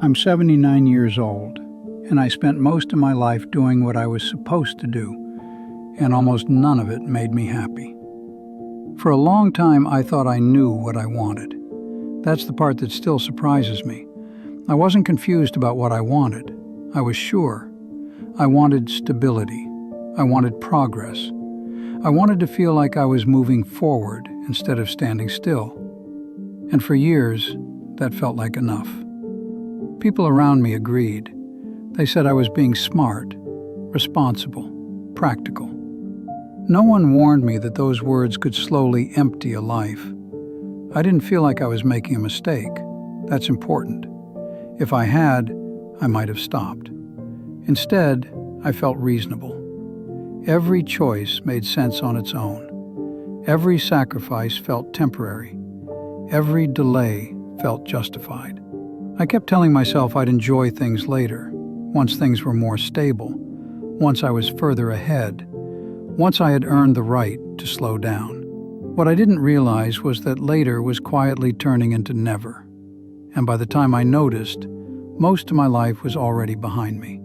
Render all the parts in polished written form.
I'm 79 years old, and I spent most of my life doing what I was supposed to do, and almost none of it made me happy. For a long time, I thought I knew what I wanted. That's the part that still surprises me. I wasn't confused about what I wanted. I was sure. I wanted stability. I wanted progress. I wanted to feel like I was moving forward instead of standing still. And for years, that felt like enough. People around me agreed. They said I was being smart, responsible, practical. No one warned me that those words could slowly empty a life. I didn't feel like I was making a mistake. That's important. If I had, I might have stopped. Instead, I felt reasonable. Every choice made sense on its own. Every sacrifice felt temporary. Every delay felt justified. I kept telling myself I'd enjoy things later, once things were more stable, once I was further ahead, once I had earned the right to slow down. What I didn't realize was that later was quietly turning into never. And by the time I noticed, most of my life was already behind me.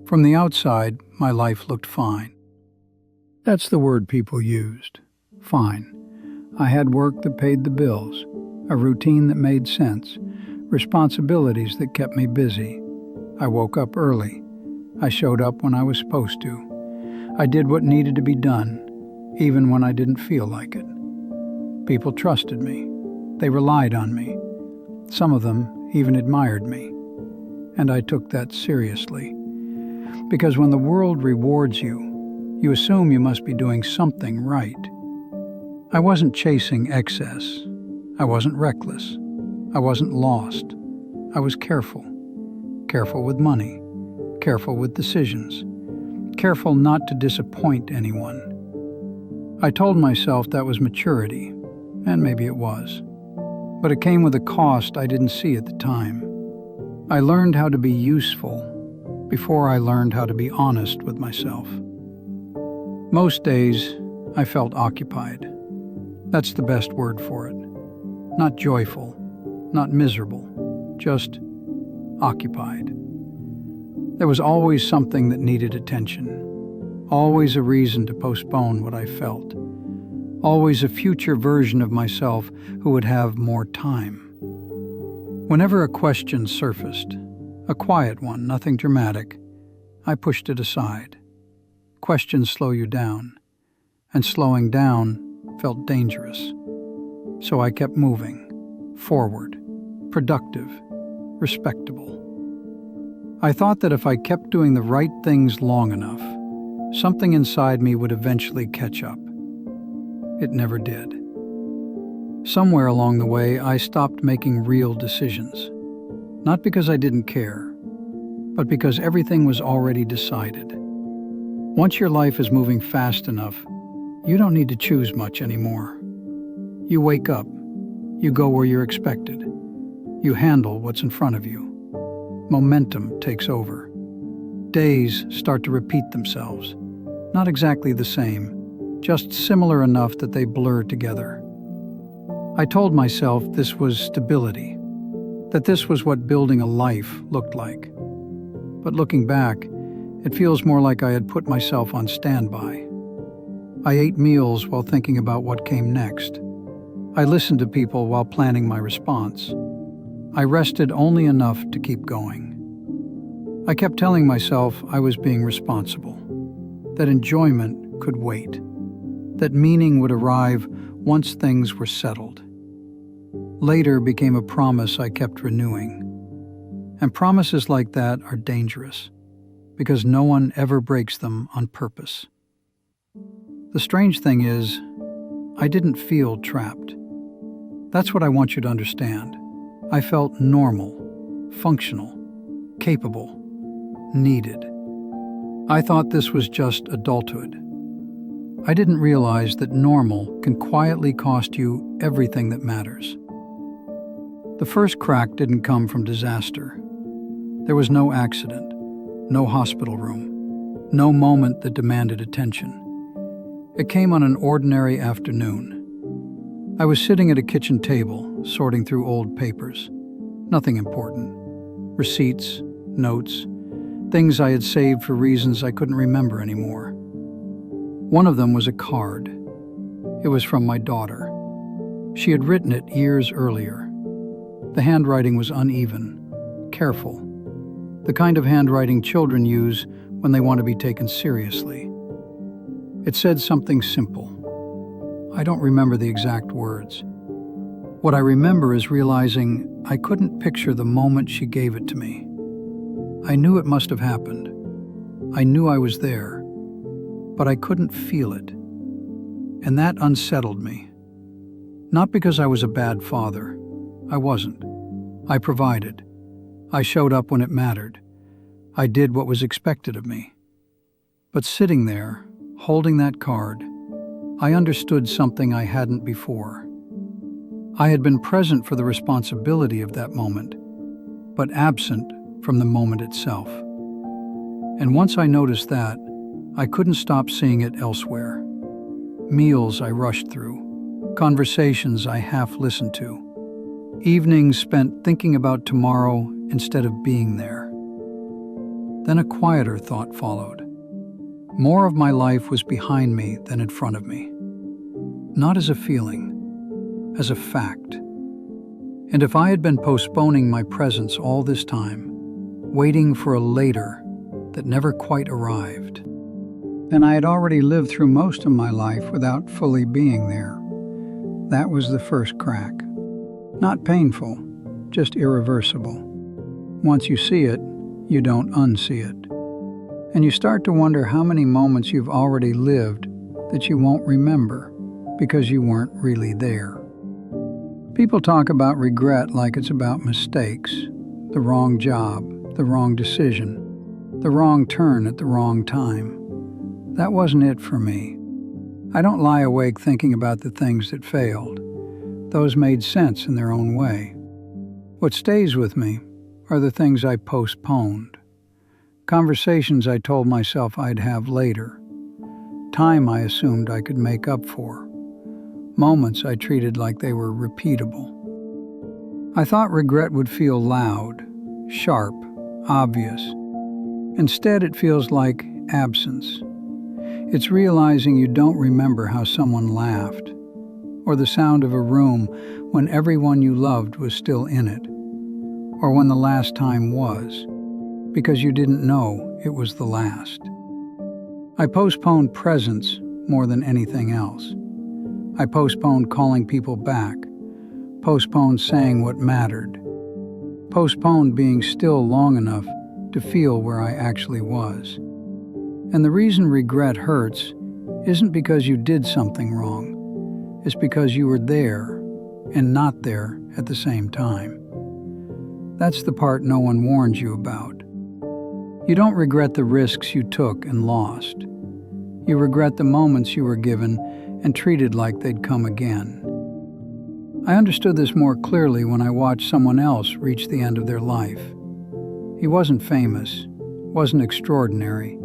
From the outside, my life looked fine. That's the word people used. Fine. I had work that paid the bills, a routine that made sense, responsibilities that kept me busy. I woke up early. I showed up when I was supposed to. I did what needed to be done, even when I didn't feel like it. People trusted me. They relied on me. Some of them even admired me. And I took that seriously. Because when the world rewards you, you assume you must be doing something right. I wasn't chasing excess. I wasn't reckless. I wasn't lost. I was careful. Careful with money. Careful with decisions. Careful not to disappoint anyone. I told myself that was maturity, and maybe it was. But it came with a cost I didn't see at the time. I learned how to be useful before I learned how to be honest with myself. Most days, I felt occupied. That's the best word for it. Not joyful, not miserable, just occupied. There was always something that needed attention, always a reason to postpone what I felt, always a future version of myself who would have more time. Whenever a question surfaced, a quiet one, nothing dramatic, I pushed it aside. Questions slow you down, and slowing down felt dangerous. So I kept moving, forward, productive, respectable. I thought that if I kept doing the right things long enough, something inside me would eventually catch up. It never did. Somewhere along the way, I stopped making real decisions. Not because I didn't care, but because everything was already decided. Once your life is moving fast enough, you don't need to choose much anymore. You wake up, you go where you're expected, you handle what's in front of you. Momentum takes over. Days start to repeat themselves. Not exactly the same, just similar enough that they blur together. I told myself this was stability, that this was what building a life looked like. But looking back, it feels more like I had put myself on standby. I ate meals while thinking about what came next. I listened to people while planning my response. I rested only enough to keep going. I kept telling myself I was being responsible, that enjoyment could wait, that meaning would arrive once things were settled. Later became a promise I kept renewing. And promises like that are dangerous, because no one ever breaks them on purpose. The strange thing is, I didn't feel trapped. That's what I want you to understand. I felt normal, functional, capable, needed. I thought this was just adulthood. I didn't realize that normal can quietly cost you everything that matters. The first crack didn't come from disaster. There was no accident, no hospital room, no moment that demanded attention. It came on an ordinary afternoon. I was sitting at a kitchen table, sorting through old papers. Nothing important. Receipts, notes, things I had saved for reasons I couldn't remember anymore. One of them was a card. It was from my daughter. She had written it years earlier. The handwriting was uneven, careful, the kind of handwriting children use when they want to be taken seriously. It said something simple. I don't remember the exact words. What I remember is realizing I couldn't picture the moment she gave it to me. I knew it must have happened. I knew I was there, but I couldn't feel it. And that unsettled me. Not because I was a bad father. I wasn't. I provided. I showed up when it mattered. I did what was expected of me. But sitting there, holding that card, I understood something I hadn't before. I had been present for the responsibility of that moment, but absent from the moment itself. And once I noticed that, I couldn't stop seeing it elsewhere. Meals I rushed through, conversations I half listened to, evenings spent thinking about tomorrow instead of being there. Then a quieter thought followed. More of my life was behind me than in front of me. Not as a feeling, as a fact. And if I had been postponing my presence all this time, waiting for a later that never quite arrived, then I had already lived through most of my life without fully being there. That was the first crack. Not painful, just irreversible. Once you see it, you don't unsee it. And you start to wonder how many moments you've already lived that you won't remember because you weren't really there. People talk about regret like it's about mistakes, the wrong job, the wrong decision, the wrong turn at the wrong time. That wasn't it for me. I don't lie awake thinking about the things that failed. Those made sense in their own way. What stays with me are the things I postponed. Conversations I told myself I'd have later. Time I assumed I could make up for. Moments I treated like they were repeatable. I thought regret would feel loud, sharp, obvious. Instead, it feels like absence. It's realizing you don't remember how someone laughed, or the sound of a room when everyone you loved was still in it, or when the last time was, because you didn't know it was the last. I postponed presence more than anything else. I postponed calling people back, postponed saying what mattered, postponed being still long enough to feel where I actually was. And the reason regret hurts isn't because you did something wrong. It's because you were there and not there at the same time. That's the part no one warns you about. You don't regret the risks you took and lost. You regret the moments you were given and treated like they'd come again. I understood this more clearly when I watched someone else reach the end of their life. He wasn't famous, wasn't extraordinary,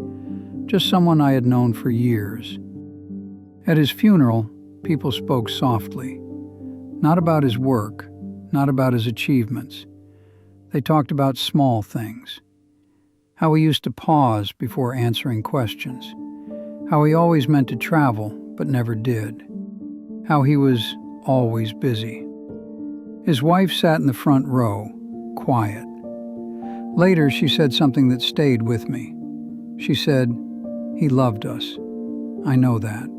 just someone I had known for years. At his funeral, people spoke softly. Not about his work, not about his achievements. They talked about small things. How he used to pause before answering questions. How he always meant to travel, but never did. How he was always busy. His wife sat in the front row, quiet. Later, she said something that stayed with me. She said, "He loved us. I know that.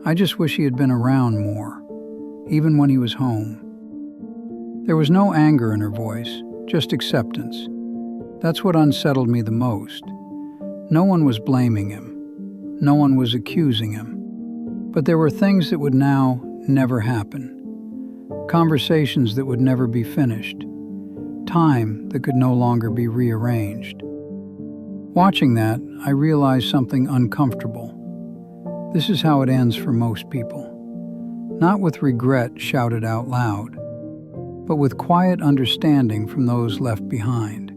I just wish he had been around more, even when he was home." There was no anger in her voice, just acceptance. That's what unsettled me the most. No one was blaming him. No one was accusing him. But there were things that would now never happen. Conversations that would never be finished. Time that could no longer be rearranged. Watching that, I realized something uncomfortable. This is how it ends for most people. Not with regret shouted out loud, but with quiet understanding from those left behind.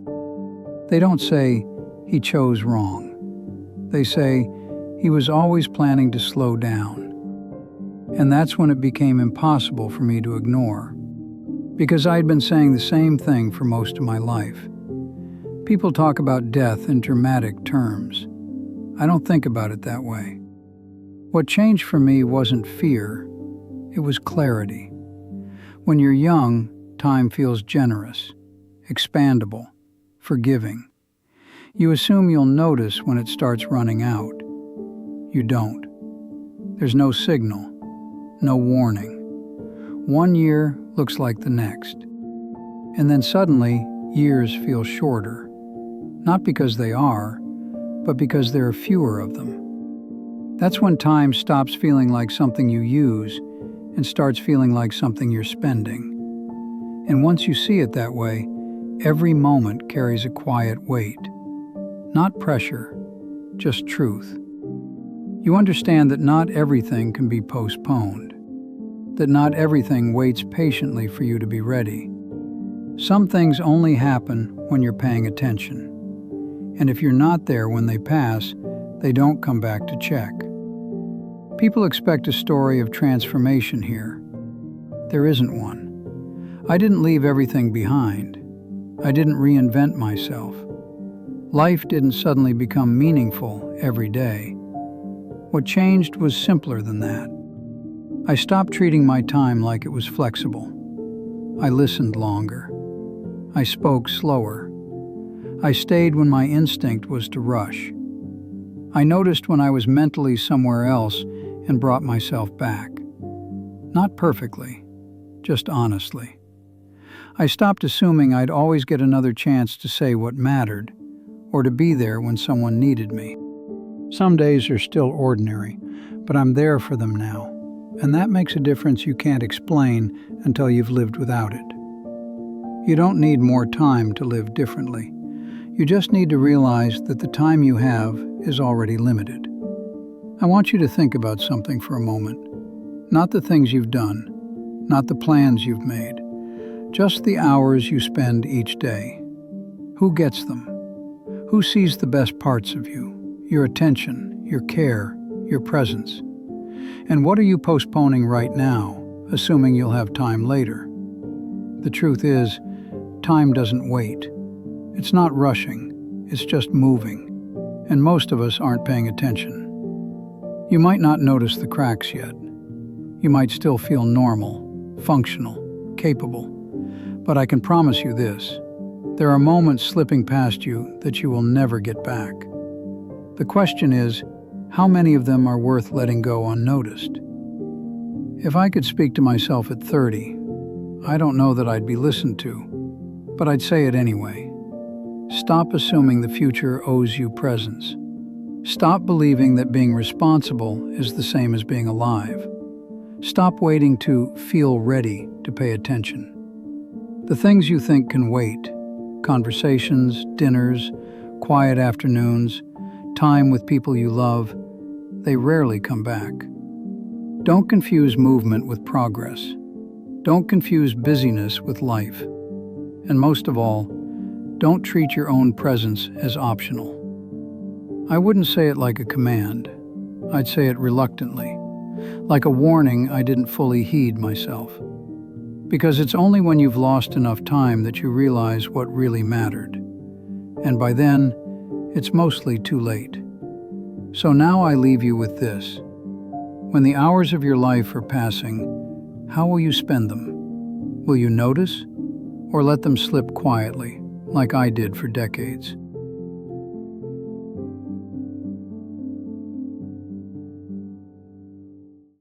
They don't say, "He chose wrong." They say, "He was always planning to slow down." And that's when it became impossible for me to ignore. Because I'd been saying the same thing for most of my life. People talk about death in dramatic terms. I don't think about it that way. What changed for me wasn't fear, it was clarity. When you're young, time feels generous, expandable, forgiving. You assume you'll notice when it starts running out. You don't. There's no signal, no warning. 1 year looks like the next. And then suddenly, years feel shorter. Not because they are, but because there are fewer of them. That's when time stops feeling like something you use and starts feeling like something you're spending. And once you see it that way, every moment carries a quiet weight. Not pressure, just truth. You understand that not everything can be postponed, that not everything waits patiently for you to be ready. Some things only happen when you're paying attention. And if you're not there when they pass, they don't come back to check. People expect a story of transformation here. There isn't one. I didn't leave everything behind. I didn't reinvent myself. Life didn't suddenly become meaningful every day. What changed was simpler than that. I stopped treating my time like it was flexible. I listened longer. I spoke slower. I stayed when my instinct was to rush. I noticed when I was mentally somewhere else and brought myself back. Not perfectly, just honestly. I stopped assuming I'd always get another chance to say what mattered, or to be there when someone needed me. Some days are still ordinary, but I'm there for them now, and that makes a difference you can't explain until you've lived without it. You don't need more time to live differently. You just need to realize that the time you have is already limited. I want you to think about something for a moment. Not the things you've done, not the plans you've made, just the hours you spend each day. Who gets them? Who sees the best parts of you? Your attention, your care, your presence. And what are you postponing right now, assuming you'll have time later? The truth is, time doesn't wait. It's not rushing, it's just moving. And most of us aren't paying attention. You might not notice the cracks yet. You might still feel normal, functional, capable. But I can promise you this, there are moments slipping past you that you will never get back. The question is, how many of them are worth letting go unnoticed? If I could speak to myself at 30, I don't know that I'd be listened to, but I'd say it anyway. Stop assuming the future owes you presence. Stop believing that being responsible is the same as being alive. Stop waiting to feel ready to pay attention. The things you think can wait, conversations, dinners, quiet afternoons, time with people you love, they rarely come back. Don't confuse movement with progress. Don't confuse busyness with life. And most of all, don't treat your own presence as optional. I wouldn't say it like a command. I'd say it reluctantly, like a warning I didn't fully heed myself. Because it's only when you've lost enough time that you realize what really mattered. And by then, it's mostly too late. So now I leave you with this. When the hours of your life are passing, how will you spend them? Will you notice, or let them slip quietly, like I did for decades?